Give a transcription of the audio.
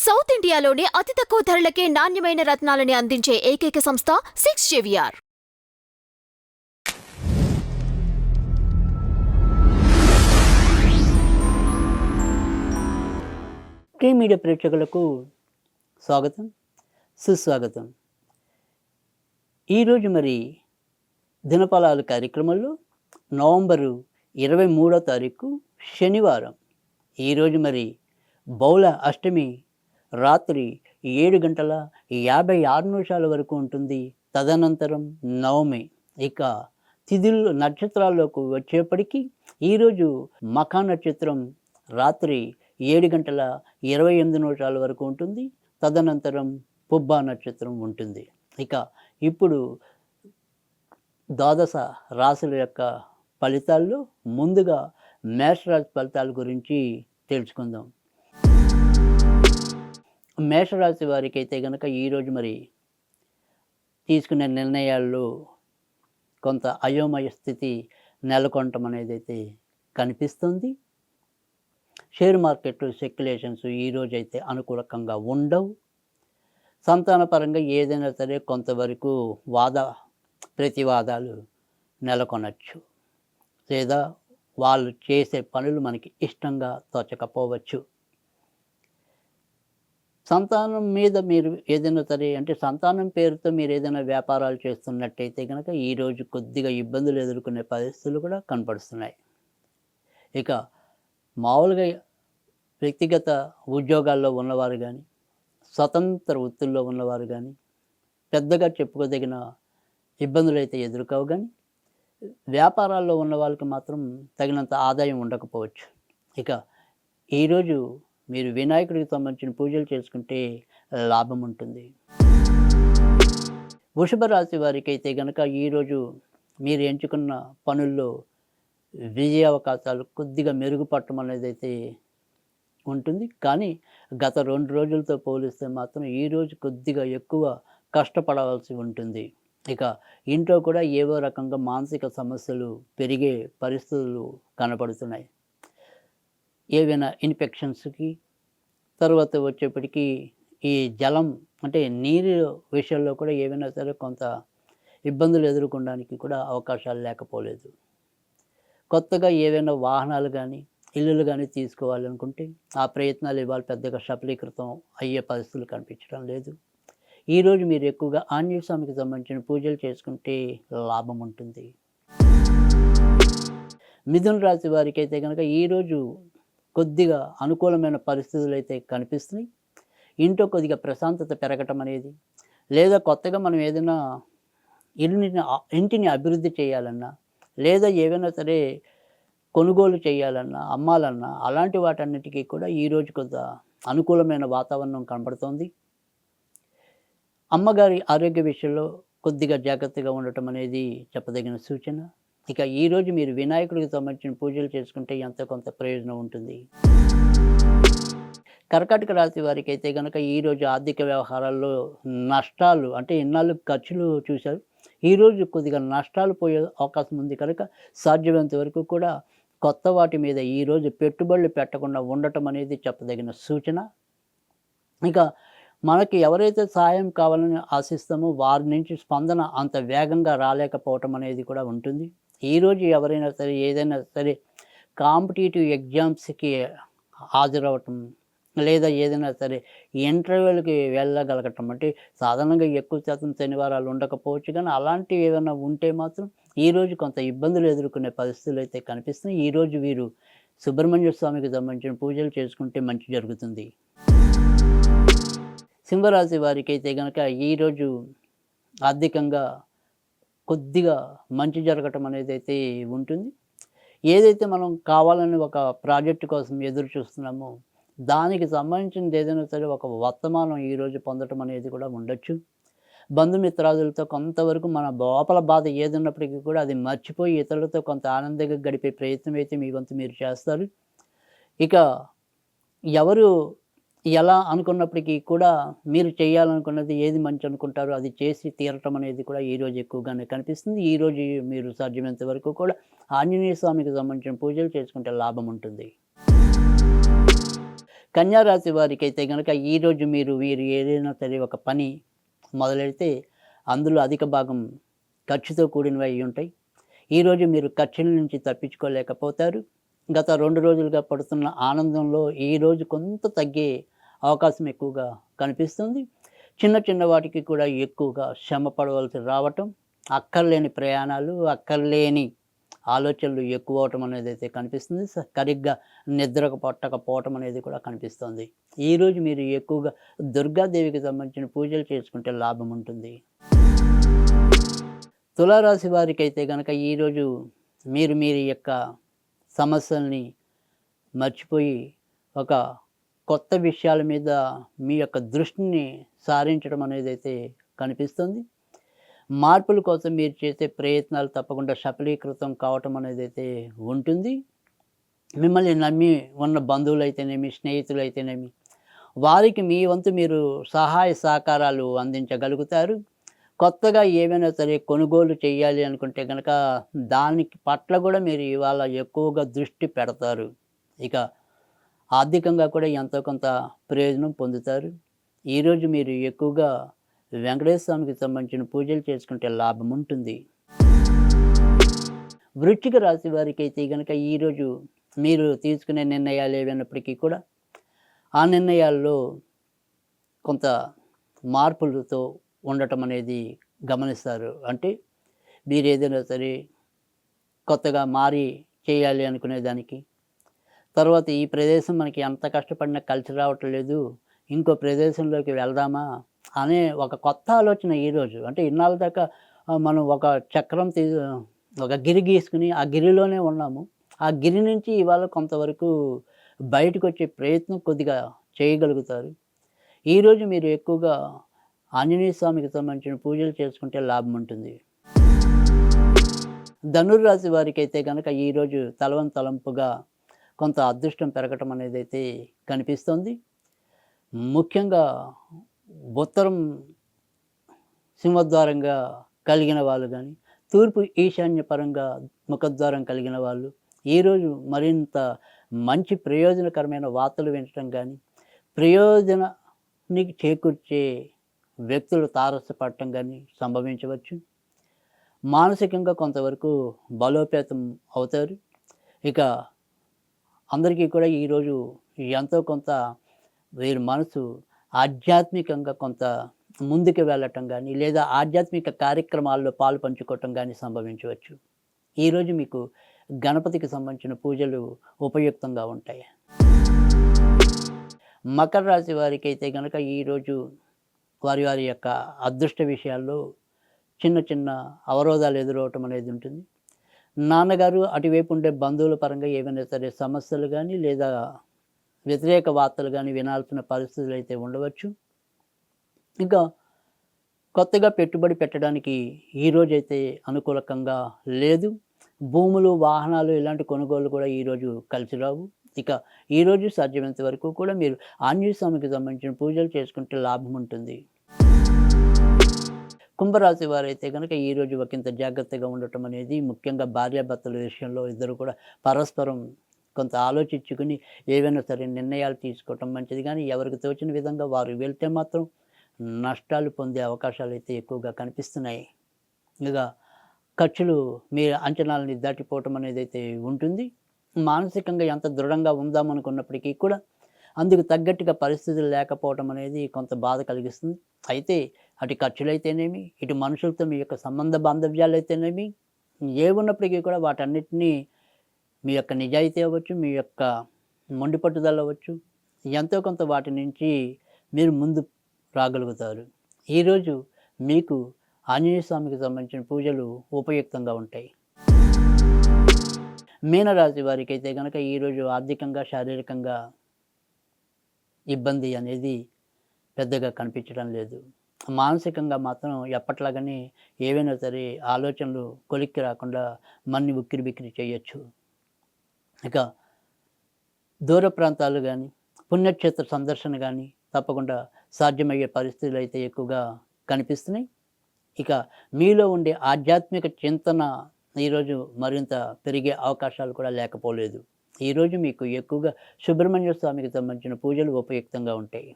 South ఇండియాలోనే అతి తక్కువ ధరలకే నాణ్యమైన రత్నాలని అందించే ఏకైక సంస్థ 6 జేవిఆర్. ప్రీ మీడియా ప్రేక్షకులకు స్వాగతం, సుస్వాగతం. ఈరోజు మరి దినఫలాలు కార్యక్రమంలో నవంబరు 23వ తారీఖు శనివారం. ఈరోజు మరి బహుళ అష్టమి రాత్రి 7:56 వరకు ఉంటుంది. తదనంతరం నవమి. ఇక తిథులు నక్షత్రాల్లోకి వచ్చేప్పటికీ ఈరోజు మఖా నక్షత్రం రాత్రి 7:28 వరకు ఉంటుంది. తదనంతరం పుబ్బా నక్షత్రం ఉంటుంది. ఇక ఇప్పుడు ద్వాదశ రాశుల యొక్క ఫలితాల్లో ముందుగా మేషరాశి ఫలితాల గురించి తెలుసుకుందాం. మేషరాశి వారికి అయితే కనుక ఈరోజు మరి తీసుకునే నిర్ణయాల్లో కొంత అయోమయ స్థితి నెలకొనటం అనేది అయితే కనిపిస్తుంది. షేర్ మార్కెట్ స్పెక్యులేషన్స్ ఈరోజు అయితే అనుకూలంగా ఉండవు. సంతానపరంగా ఏదైనా సరే కొంతవరకు ప్రతివాదాలు నెలకొనవచ్చు, లేదా వాళ్ళు చేసే పనులు మనకి ఇష్టంగా తోచకపోవచ్చు. సంతానం మీద మీరు ఏదైనా సరే అంటే సంతానం పేరుతో మీరు ఏదైనా వ్యాపారాలు చేస్తున్నట్టయితే కనుక ఈరోజు కొద్దిగా ఇబ్బందులు ఎదుర్కొనే పరిస్థితులు కూడా కనపడుతున్నాయి. ఇక మామూలుగా వ్యక్తిగత ఉద్యోగాల్లో ఉన్నవారు కానీ, స్వతంత్ర వృత్తుల్లో ఉన్నవారు కానీ పెద్దగా చెప్పుకోదగిన ఇబ్బందులు అయితే ఎదుర్కోవు. కానీ వ్యాపారాల్లో ఉన్న వాళ్ళకి మాత్రం తగినంత ఆదాయం ఉండకపోవచ్చు. ఇక ఈరోజు మీరు వినాయకుడికి సంబంధించిన పూజలు చేసుకుంటే లాభం ఉంటుంది. వృషభ రాశి వారికి అయితే కనుక ఈరోజు మీరు ఎంచుకున్న పనుల్లో విజయ అవకాశాలు కొద్దిగా మెరుగుపడటం అనేది అయితే ఉంటుంది. కానీ గత 2 రోజులతో పోలిస్తే మాత్రం ఈరోజు కొద్దిగా ఎక్కువ కష్టపడవలసి ఉంటుంది. ఇక ఇంట్లో కూడా ఏవో రకంగా మానసిక సమస్యలు పెరిగే పరిస్థితులు కనపడుతున్నాయి. ఏవైనా ఇన్ఫెక్షన్స్కి, తర్వాత వచ్చేప్పటికీ ఈ జలం అంటే నీరు విషయంలో కూడా ఏవైనా సరే కొంత ఇబ్బందులు ఎదుర్కొనడానికి కూడా అవకాశాలు లేకపోలేదు. కొత్తగా ఏవైనా వాహనాలు కానీ ఇల్లులు కానీ తీసుకోవాలనుకుంటే ఆ ప్రయత్నాలు ఇవాళ పెద్దగా సఫలీకృతం అయ్యే పరిస్థితులు కనిపించడం లేదు. ఈరోజు మీరు ఎక్కువగా ఆంజనేయ స్వామికి సంబంధించిన పూజలు చేసుకుంటే లాభం ఉంటుంది. మిథున రాశి వారికి అయితే కనుక ఈరోజు కొద్దిగా అనుకూలమైన పరిస్థితులు అయితే కనిపిస్తున్నాయి. ఇంట్లో కొద్దిగా ప్రశాంతత పెరగటం అనేది, లేదా కొత్తగా మనం ఏదైనా ఇంటిని అభివృద్ధి చేయాలన్నా, లేదా ఏవైనా సరే కొనుగోలు చేయాలన్నా, అమ్మాలన్నా అలాంటి వాటన్నిటికీ కూడా ఈరోజు కొంత అనుకూలమైన వాతావరణం కనబడుతోంది. అమ్మగారి ఆరోగ్య విషయంలో కొద్దిగా జాగ్రత్తగా ఉండటం అనేది చెప్పదగిన సూచన. ఇక ఈరోజు మీరు వినాయకుడికి సంబంధించిన పూజలు చేసుకుంటే ఎంతో కొంత ప్రయోజనం ఉంటుంది. కర్కాటక రాశి వారికి అయితే కనుక ఈరోజు ఆర్థిక వ్యవహారాల్లో నష్టాలు అంటే ఇన్నాళ్ళు ఖర్చులు చూశారు, ఈరోజు కొద్దిగా నష్టాలు పోయే అవకాశం ఉంది. కనుక సాధ్యమైనంత వరకు కూడా కొత్త వాటి మీద ఈరోజు పెట్టుబడులు పెట్టకుండా ఉండటం అనేది చెప్పదగిన సూచన. ఇక మనకి ఎవరైతే సాయం కావాలని ఆశిస్తామో వారి నుంచి స్పందన అంత వేగంగా రాలేకపోవటం అనేది కూడా ఉంటుంది. ఈరోజు ఎవరైనా సరే ఏదైనా సరే కాంపిటేటివ్ ఎగ్జామ్స్కి హాజరవటం, లేదా ఏదైనా సరే ఇంటర్వ్యూలకి వెళ్ళగలగటం, అంటే సాధారణంగా ఎక్కువ శాతం శనివారాలు ఉండకపోవచ్చు, కానీ అలాంటివి ఏమైనా ఉంటే మాత్రం ఈరోజు కొంత ఇబ్బందులు ఎదుర్కొనే పరిస్థితులు అయితే కనిపిస్తున్నాయి. ఈరోజు వీరు సుబ్రహ్మణ్య స్వామికి సంబంధించిన పూజలు చేసుకుంటే మంచి జరుగుతుంది. సింహరాశి వారికి అయితే కనుక ఈరోజు ఆర్థికంగా కొద్దిగా మంచి జరగటం అనేది అయితే ఉంటుంది. ఏదైతే మనం కావాలని ఒక ప్రాజెక్టు కోసం ఎదురు చూస్తున్నామో దానికి సంబంధించింది ఏదైనా సరే ఒక వర్తమానం ఈరోజు పొందటం అనేది కూడా ఉండొచ్చు. బంధుమిత్రాదులతో కొంతవరకు మన లోపల బాధ ఏదున్నప్పటికీ కూడా అది మర్చిపోయి ఇతరులతో కొంత ఆనందంగా గడిపే ప్రయత్నం అయితే మీ వంతు మీరు చేస్తారు. ఇక ఎవరు ఎలా అనుకున్నప్పటికీ కూడా మీరు చేయాలనుకున్నది ఏది మంచి అనుకుంటారో అది చేసి తీరటం అనేది కూడా ఈరోజు ఎక్కువగానే కనిపిస్తుంది. ఈరోజు మీరు సాధ్యమైనంత వరకు కూడా ఆంజనేయ స్వామికి సంబంధించిన పూజలు చేసుకుంటే లాభం ఉంటుంది. కన్యా రాశి వారికైతే గనక ఈరోజు వీరు ఏదైనా సరే ఒక పని మొదలెడితే అందులో అధిక భాగం ఖర్చుతో కూడినవి అయి ఉంటాయి. ఈరోజు మీరు ఖర్చుల నుంచి తప్పించుకోలేకపోతారు. గత 2 రోజులుగా పడుతున్న ఆనందంలో ఈరోజు కొంత తగ్గే అవకాశం ఎక్కువగా కనిపిస్తుంది. చిన్న చిన్న వాటికి కూడా ఎక్కువగా శ్రమ పడవలసి రావటం, అక్కర్లేని ప్రయాణాలు, అక్కర్లేని ఆలోచనలు ఎక్కువ అవటం అనేది అయితే కనిపిస్తుంది. సరిగ్గా నిద్రకు పట్టకపోవటం అనేది కూడా కనిపిస్తుంది. ఈరోజు మీరు ఎక్కువగా దుర్గాదేవికి సంబంధించిన పూజలు చేసుకుంటే లాభం ఉంటుంది. తులారాశి వారికైతే గనక ఈరోజు మీరు యొక్క సమస్యల్ని మర్చిపోయి ఒక కొత్త విషయాల మీద మీ యొక్క దృష్టిని సారించడం అనేది అయితే కనిపిస్తుంది. మార్పుల కోసం మీరు చేసే ప్రయత్నాలు తప్పకుండా సఫలీకృతం కావటం అనేది అయితే ఉంటుంది. మిమ్మల్ని నమ్మి ఉన్న బంధువులైతేనేమి, స్నేహితులైతేనేమి వారికి మీ వంతు మీరు సహాయ సహకారాలు అందించగలుగుతారు. కొత్తగా ఏవైనా సరే కొనుగోలు చేయాలి అనుకుంటే కనుక దానికి పట్ల కూడా మీరు ఇవాళ ఎక్కువగా దృష్టి పెడతారు. ఇక ఆర్థికంగా కూడా ఎంతో కొంత ప్రయోజనం పొందుతారు. ఈరోజు మీరు ఎక్కువగా వెంకటేశ్వర స్వామికి సంబంధించిన పూజలు చేసుకుంటే లాభం ఉంటుంది. వృశ్చిక రాశి వారికి అయితే కనుక ఈరోజు మీరు తీసుకునే నిర్ణయాలు ఏవైనప్పటికీ కూడా ఆ నిర్ణయాల్లో కొంత మార్పులతో ఉండటం అనేది గమనిస్తారు. అంటే మీరు ఏదైనా సరే కొత్తగా మారి చేయాలి అనుకునే దానికి, తర్వాత ఈ ప్రదేశం మనకి ఎంత కష్టపడినా కలిసి రావటం లేదు, ఇంకో ప్రదేశంలోకి వెళ్దామా అనే ఒక కొత్త ఆలోచన ఈరోజు. అంటే ఇన్నాళ్ళ దాకా మనం ఒక చక్రం ఒక గిరి గీసుకుని ఆ గిరిలోనే ఉన్నాము. ఆ గిరి నుంచి ఇవాళ కొంతవరకు బయటకు వచ్చే ప్రయత్నం కొద్దిగా చేయగలుగుతారు. ఈరోజు మీరు ఎక్కువగా ఆంజనేయ స్వామికి సంబంధించిన పూజలు చేసుకుంటే లాభం ఉంటుంది. ధనుర్రాశి వారికి అయితే కనుక ఈరోజు తలంపుగా కొంత అదృష్టం పెరగటం అనేది అయితే కనిపిస్తుంది. ముఖ్యంగా ఉత్తరం సింహద్వారంగా కలిగిన వాళ్ళు కానీ, తూర్పు ఈశాన్యపరంగా ముఖద్వారం కలిగిన వాళ్ళు ఈరోజు మరింత మంచి ప్రయోజనకరమైన వార్తలు వినటం కానీ, ప్రయోజనానికి చేకూర్చే వ్యక్తులు తారసపడటం కానీ సంభవించవచ్చు. మానసికంగా కొంతవరకు బలోపేతం అవుతారు. ఇక అందరికీ కూడా ఈరోజు ఎంతో కొంత వీరి మనసు ఆధ్యాత్మికంగా కొంత ముందుకు వెళ్ళటం కానీ, లేదా ఆధ్యాత్మిక కార్యక్రమాల్లో పాలు పంచుకోవటం కానీ సంభవించవచ్చు. ఈరోజు మీకు గణపతికి సంబంధించిన పూజలు ఉపయుక్తంగా ఉంటాయి. మకర రాశి వారికి అయితే కనుక ఈరోజు వారి యొక్క అదృష్ట విషయాల్లో చిన్న చిన్న అవరోధాలు ఎదురవటం అనేది ఉంటుంది. నాన్నగారు అటువైపు ఉండే బంధువుల పరంగా ఏమైనా సరే సమస్యలు కానీ, లేదా వ్యతిరేక వార్తలు కానీ వినాల్సిన పరిస్థితులు అయితే ఉండవచ్చు. ఇంకా కొత్తగా పెట్టుబడి పెట్టడానికి ఈరోజైతే అనుకూలకంగా లేదు. భూములు, వాహనాలు ఇలాంటి కొనుగోలు కూడా ఈరోజు కలిసి రావు. ఇక ఈరోజు సాధ్యమైనంత వరకు కూడా మీరు ఆంజనేయ స్వామికి సంబంధించిన పూజలు చేసుకుంటే లాభం ఉంటుంది. కుంభరాశి వారైతే కనుక ఈరోజు ఒకంత జాగ్రత్తగా ఉండటం అనేది, ముఖ్యంగా భార్యాభర్తల విషయంలో ఇద్దరు కూడా పరస్పరం కొంత ఆలోచించుకుని ఏవైనా సరే నిర్ణయాలు తీసుకోవటం మంచిది. కానీ ఎవరికి తోచిన విధంగా వారు వెళ్తే మాత్రం నష్టాలు పొందే అవకాశాలు అయితే ఎక్కువగా కనిపిస్తున్నాయి. ఇక ఖర్చులు మీ అంచనాలని దాటిపోవటం అనేది అయితే ఉంటుంది. మానసికంగా ఎంత దృఢంగా ఉందామనుకున్నప్పటికీ కూడా అందుకు తగ్గట్టుగా పరిస్థితులు లేకపోవటం అనేది కొంత బాధ కలిగిస్తుంది. అయితే అటు ఖర్చులైతేనేమి, ఇటు మనుషులతో మీ యొక్క సంబంధ బాంధవ్యాలు అయితేనేమి, ఏమున్నప్పటికీ కూడా వాటన్నిటినీ మీ యొక్క నిజాయితీ అవ్వచ్చు, మీ యొక్క మొండి పట్టుదల అవ్వచ్చు, ఎంతో కొంత వాటి నుంచి మీరు ముందు రాగలుగుతారు. ఈరోజు మీకు ఆంజనేయ స్వామికి సంబంధించిన పూజలు ఉపయుక్తంగా ఉంటాయి. మీనరాశి వారికి అయితే కనుక ఈరోజు ఆర్థికంగా, శారీరకంగా ఇబ్బంది అనేది పెద్దగా కనిపించడం లేదు. మానసికంగా మాత్రం ఎప్పట్లాగానే ఏవైనా సరే ఆలోచనలు కొలిక్కి రాకుండా మన్ని ఉక్కిరి బిక్కిరి చేయొచ్చు. ఇక దూర ప్రాంతాలు కానీ, పుణ్యక్షేత్ర సందర్శన కానీ తప్పకుండా సాధ్యమయ్యే పరిస్థితులు అయితే ఎక్కువగా కనిపిస్తున్నాయి. ఇక మీలో ఉండే ఆధ్యాత్మిక చింతన ఈరోజు మరింత పెరిగే అవకాశాలు కూడా లేకపోలేదు. ఈరోజు మీకు ఎక్కువగా సుబ్రహ్మణ్య స్వామికి సంబంధించిన పూజలు ఉపయుక్తంగా ఉంటాయి.